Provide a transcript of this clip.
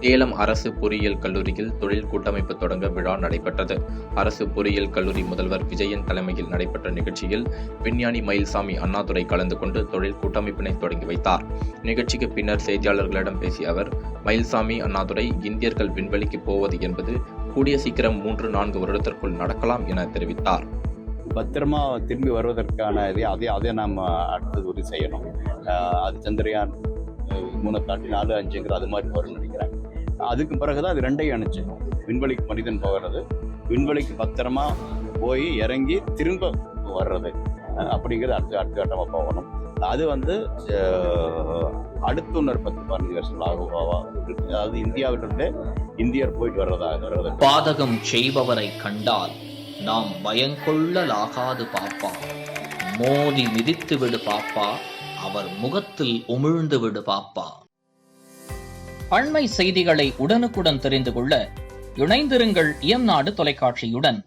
சேலம் அரசு பொறியியல் கல்லூரியில் தொழில் கூட்டமைப்பு தொடங்க விழா நடைபெற்றது. அரசு பொறியியல் கல்லூரி முதல்வர் விஜயன் தலைமையில் நடைபெற்ற நிகழ்ச்சியில் விஞ்ஞானி மயில்சாமி அண்ணாதுரை கலந்து கொண்டு தொழில் கூட்டமைப்பினை தொடங்கி வைத்தார். நிகழ்ச்சிக்கு பின்னர் செய்தியாளர்களிடம் பேசிய அவர், மயில்சாமி அண்ணாதுரை, இந்தியர்கள் விண்வெளிக்கு போவது என்பது கூடிய சீக்கிரம் 3-4 வருடத்திற்குள் நடக்கலாம் என தெரிவித்தார். பத்திரமா திரும்பி வருவதற்கான அதை நாம் அடுத்தது உறுதி செய்யணும். அது சந்திரயான் 3-4-5 அது மாதிரி வரும்னு நினைக்கிறேன். அதுக்கு பிறகுதான் அது ரெண்டையும் அணைச்சு விண்வெளிக்கு மனிதன் போகிறது, விண்வெளிக்கு பத்திரமா போய் இறங்கி திரும்ப வர்றது அப்படிங்கிறது அடுத்த கட்டமாக போகணும். அது அடுத்த 10-15 வருஷங்கள் ஆகும். அதாவது இந்தியாவிலிருந்து இந்தியர் போயிட்டு வர்றது. பாதகம் செய்பவரை கண்டால் நாம் பயங்கொள்ளலாகாது பாப்பா, மோதி மிதித்து விடு பாப்பா, அவர் முகத்தில் உமிழ்ந்து விடு பாப்பா. அண்மை செய்திகளை உடனுக்குடன் தெரிந்து கொள்ள இணைந்திருங்கள் இயம்நாடு தொலைக்காட்சியுடன்.